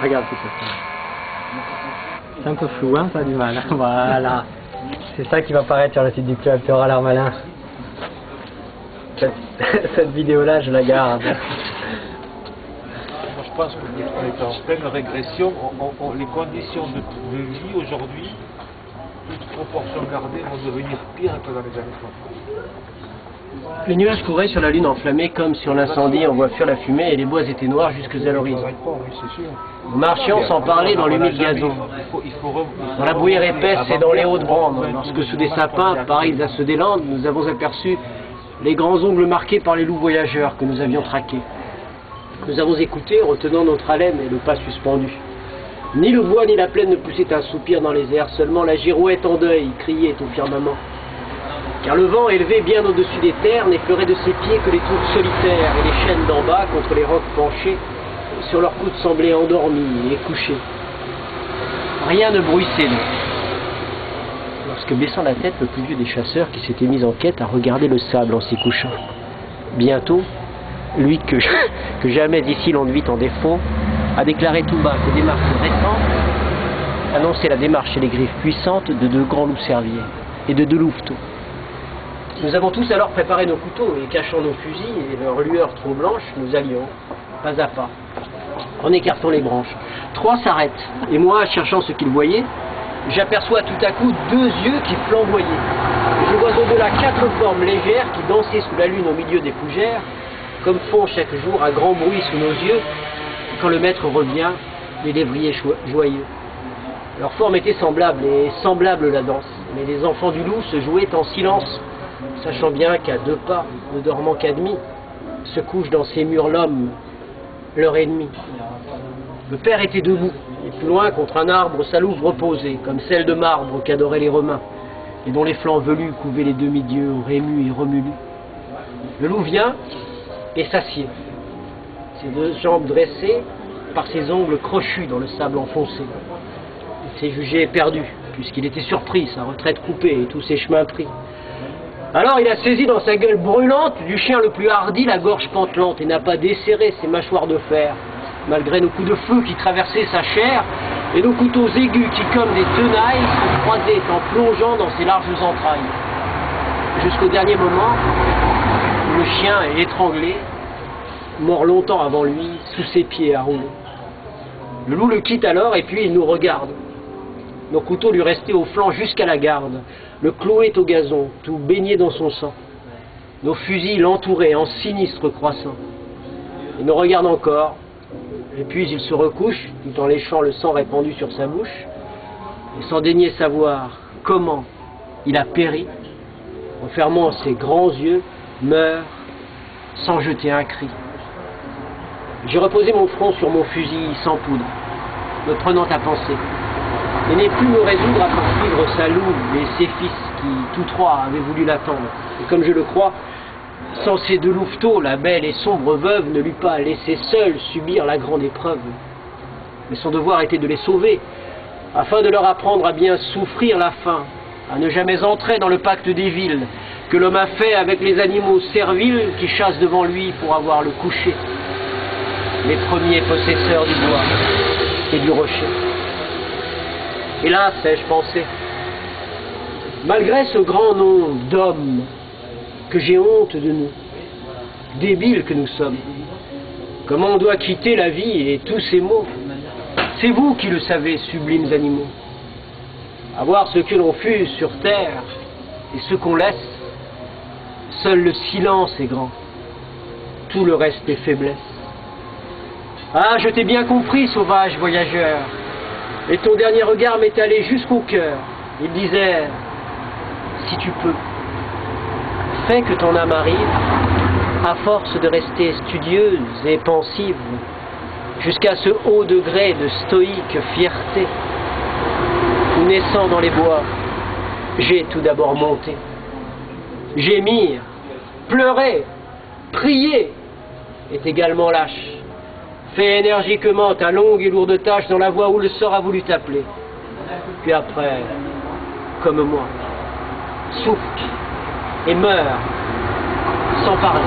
Regarde ce que ça fait. C'est un peu flou, hein, ça a du mal. Voilà. C'est ça qui va apparaître sur le site du club, tu auras l'air malin. Cette vidéo-là, je la garde. Moi, je pense qu'on est en pleine régression. Les conditions de vie aujourd'hui, toute proportion gardée, vont devenir pires que dans les années 60. Les nuages couraient sur la lune enflammée comme sur l'incendie, on voit fuir la fumée et les bois étaient noirs jusque à l'horizon. Nous marchions sans parler dans l'humide gazon, dans la bruyère épaisse et dans les hautes brandes. Lorsque sous des sapins, pareils à ceux des Landes, nous avons aperçu les grands ongles marqués par les loups voyageurs que nous avions traqués. Nous avons écouté, retenant notre haleine et le pas suspendu. Ni le bois ni la plaine ne poussaient un soupir dans les airs, seulement la girouette en deuil criait au firmament. Car le vent, élevé bien au-dessus des terres, n'effleurait de ses pieds que les tours solitaires et les chênes d'en bas contre les rocs penchés, sur leurs coudes semblaient endormis et couchés. Rien ne bruissait donc. Lorsque, baissant la tête, le plus vieux des chasseurs qui s'était mis en quête a regardé le sable en s'y couchant. Bientôt, lui que jamais d'ici l'on ne vit en défaut, a déclaré tout bas que des marques récentes annonçaient la démarche et les griffes puissantes de deux grands loups-cerviers et de deux louveteaux. Nous avons tous alors préparé nos couteaux et cachant nos fusils et leurs lueurs trop blanches, nous allions, pas à pas, en écartant les branches. Trois s'arrêtent, et moi, cherchant ce qu'ils voyaient, j'aperçois tout à coup deux yeux qui flamboyaient. Je vois au-delà quatre formes légères qui dansaient sous la lune au milieu des fougères, comme font chaque jour à grand bruit sous nos yeux, quand le maître revient, les lévriers joyeux. Leur forme était semblable, et semblable la danse, mais les enfants du loup se jouaient en silence, sachant bien qu'à deux pas, ne dormant qu'à demi, se couche dans ces murs l'homme, leur ennemi. Le père était debout, et plus loin, contre un arbre, sa louve reposait, comme celle de marbre qu'adoraient les Romains, et dont les flancs velus couvaient les demi-dieux, Rémus et Romulus. Le loup vient et s'assied, ses deux jambes dressées par ses ongles crochus dans le sable enfoncé. Il s'est jugé perdu, puisqu'il était surpris, sa retraite coupée et tous ses chemins pris. Alors il a saisi dans sa gueule brûlante du chien le plus hardi la gorge pantelante et n'a pas desserré ses mâchoires de fer, malgré nos coups de feu qui traversaient sa chair et nos couteaux aigus qui, comme des tenailles, se croisaient en plongeant dans ses larges entrailles. Jusqu'au dernier moment, le chien est étranglé, mort longtemps avant lui, sous ses pieds à rouler. Le loup le quitte alors et puis il nous regarde. Nos couteaux lui restaient au flanc jusqu'à la garde, le clouaient au gazon, tout baigné dans son sang. Nos fusils l'entouraient en sinistre croissant. Il nous regarde encore, et puis il se recouche, tout en léchant le sang répandu sur sa bouche, et sans daigner savoir comment il a péri, en fermant ses grands yeux, meurt sans jeter un cri. J'ai reposé mon front sur mon fusil sans poudre, me prenant à penser, et n'ai pu me résoudre à poursuivre sa louve et ses fils qui, tous trois, avaient voulu l'attendre. Et comme je le crois, sans ces deux louveteaux, la belle et sombre veuve ne l'eût pas laissé seule subir la grande épreuve. Mais son devoir était de les sauver, afin de leur apprendre à bien souffrir la faim, à ne jamais entrer dans le pacte des villes, que l'homme a fait avec les animaux serviles qui chassent devant lui pour avoir le coucher, les premiers possesseurs du bois et du rocher. Hélas, ai-je pensé, malgré ce grand nom d'homme, que j'ai honte de nous, débiles que nous sommes, comment on doit quitter la vie et tous ces maux. C'est vous qui le savez, sublimes animaux. À voir ce que l'on fut sur terre et ce qu'on laisse, seul le silence est grand, tout le reste est faiblesse. Ah, je t'ai bien compris, sauvage voyageur, et ton dernier regard m'est allé jusqu'au cœur. Il disait, si tu peux, fais que ton âme arrive, à force de rester studieuse et pensive, jusqu'à ce haut degré de stoïque fierté, où naissant dans les bois, j'ai tout d'abord monté. Gémir, pleurer, prier est également lâche. Fais énergiquement ta longue et lourde tâche dans la voie où le sort a voulu t'appeler. Puis après, comme moi, souffle et meurs sans parler.